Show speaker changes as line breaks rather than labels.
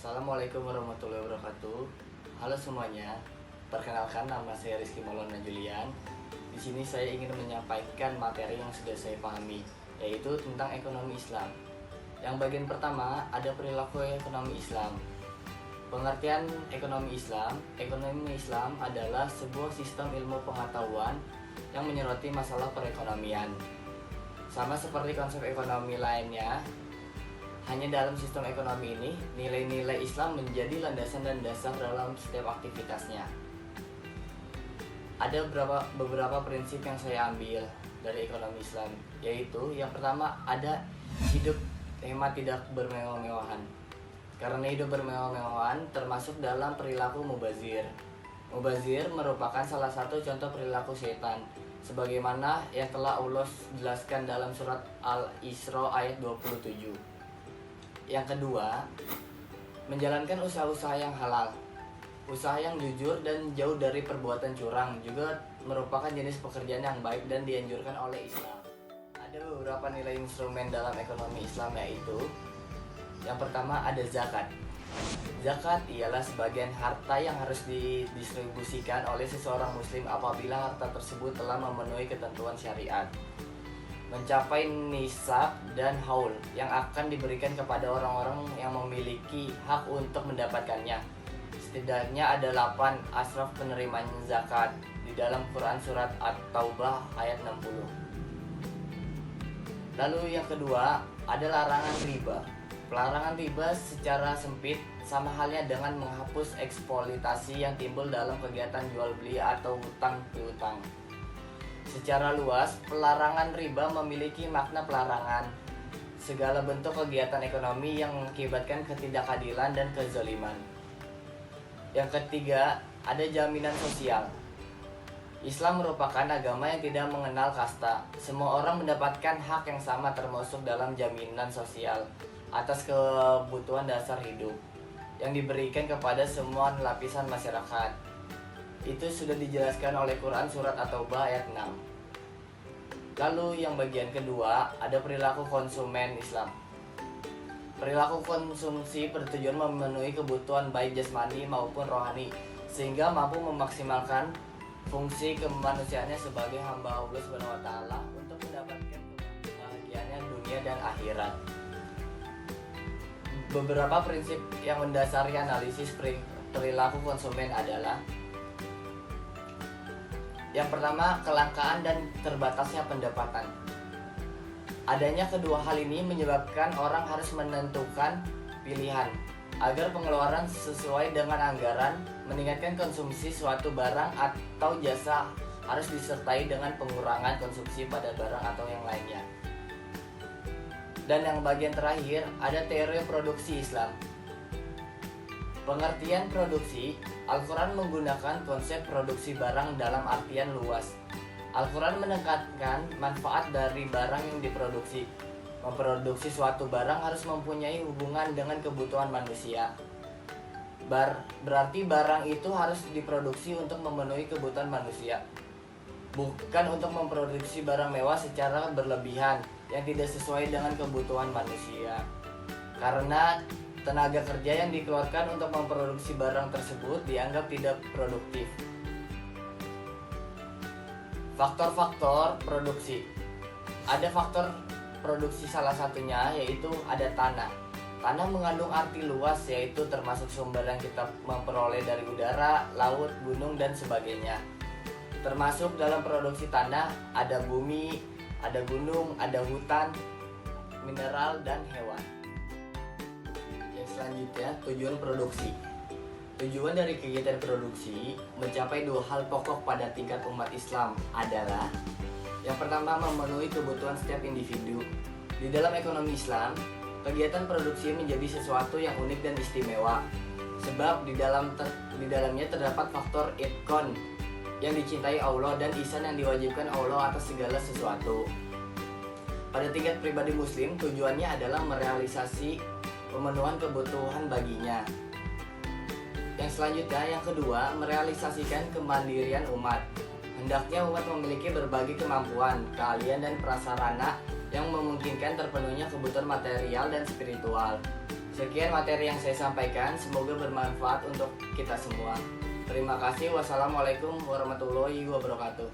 Assalamualaikum warahmatullahi wabarakatuh. Halo semuanya. Perkenalkan, nama saya Rizky Maulana Julian. Di sini saya ingin menyampaikan materi yang sudah saya pahami, yaitu tentang ekonomi Islam. Yang bagian pertama ada perilaku ekonomi Islam. Pengertian ekonomi Islam adalah sebuah sistem ilmu pengetahuan yang menyoroti masalah perekonomian. Sama seperti konsep ekonomi lainnya, hanya dalam sistem ekonomi ini, nilai-nilai Islam menjadi landasan dan dasar dalam setiap aktivitasnya. Ada beberapa prinsip yang saya ambil dari ekonomi Islam, yaitu yang pertama ada hidup hemat tidak bermewah-mewahan. Karena hidup bermewah-mewahan termasuk dalam perilaku mubazir. Mubazir merupakan salah satu contoh perilaku setan, sebagaimana yang telah Allah jelaskan dalam surat Al-Isra ayat 27. Yang kedua, menjalankan usaha-usaha yang halal. Usaha yang jujur dan jauh dari perbuatan curang juga merupakan jenis pekerjaan yang baik dan dianjurkan oleh Islam. Ada beberapa nilai instrumen dalam ekonomi Islam, yaitu yang pertama ada zakat. Zakat ialah sebagian harta yang harus didistribusikan oleh seseorang muslim apabila harta tersebut telah memenuhi ketentuan syariat, mencapai nisab dan haul yang akan diberikan kepada orang-orang yang memiliki hak untuk mendapatkannya. Setidaknya ada 8 asraf penerimaan zakat di dalam Quran surat At-Taubah ayat 60. Lalu yang kedua ada larangan riba. Pelarangan riba secara sempit sama halnya dengan menghapus eksploitasi yang timbul dalam kegiatan jual beli atau hutang piutang. Secara luas, pelarangan riba memiliki makna pelarangan segala bentuk kegiatan ekonomi yang mengakibatkan ketidakadilan dan kezaliman. Yang ketiga, ada jaminan sosial. Islam merupakan agama yang tidak mengenal kasta. Semua orang mendapatkan hak yang sama termasuk dalam jaminan sosial atas kebutuhan dasar hidup yang diberikan kepada semua lapisan masyarakat. Itu sudah dijelaskan oleh Quran surat At-Taubah ayat 6. Lalu yang bagian kedua ada perilaku konsumen Islam. Perilaku konsumsi bertujuan memenuhi kebutuhan baik jasmani maupun rohani sehingga mampu memaksimalkan fungsi kemanusiaannya sebagai hamba Allah SWT untuk mendapatkan kebahagiaannya dunia dan akhirat. Beberapa prinsip yang mendasari analisis perilaku konsumen adalah: yang pertama, kelangkaan dan terbatasnya pendapatan. Adanya kedua hal ini menyebabkan orang harus menentukan pilihan agar pengeluaran sesuai dengan anggaran. Meningkatkan konsumsi suatu barang atau jasa harus disertai dengan pengurangan konsumsi pada barang atau yang lainnya. Dan yang bagian terakhir ada teori produksi Islam. Pengertian produksi, Al-Quran menggunakan konsep produksi barang dalam artian luas. Al-Quran menekankan manfaat dari barang yang diproduksi. Memproduksi suatu barang harus mempunyai hubungan dengan kebutuhan manusia. Berarti barang itu harus diproduksi untuk memenuhi kebutuhan manusia, bukan untuk memproduksi barang mewah secara berlebihan yang tidak sesuai dengan kebutuhan manusia. Karena tenaga kerja yang dikeluarkan untuk memproduksi barang tersebut dianggap tidak produktif. Faktor-faktor produksi. Ada faktor produksi, salah satunya yaitu ada tanah. Tanah mengandung arti luas, yaitu termasuk sumber yang kita memperoleh dari udara, laut, gunung, dan sebagainya. Termasuk dalam produksi tanah ada bumi, ada gunung, ada hutan, mineral, dan hewan. Yang selanjutnya, tujuan produksi. Tujuan dari kegiatan produksi mencapai dua hal pokok pada tingkat umat Islam adalah: yang pertama, memenuhi kebutuhan setiap individu. Di dalam ekonomi Islam, kegiatan produksi menjadi sesuatu yang unik dan istimewa, sebab di dalamnya terdapat faktor itkon yang dicintai Allah dan ihsan yang diwajibkan Allah atas segala sesuatu. Pada tingkat pribadi muslim, tujuannya adalah merealisasi pemenuhan kebutuhan baginya. Yang selanjutnya, yang kedua, merealisasikan kemandirian umat. Hendaknya umat memiliki berbagai kemampuan, keahlian, dan prasarana yang memungkinkan terpenuhnya kebutuhan material dan spiritual, Sekian materi yang saya sampaikan, semoga bermanfaat untuk kita semua. Terima kasih. Wassalamualaikum warahmatullahi wabarakatuh.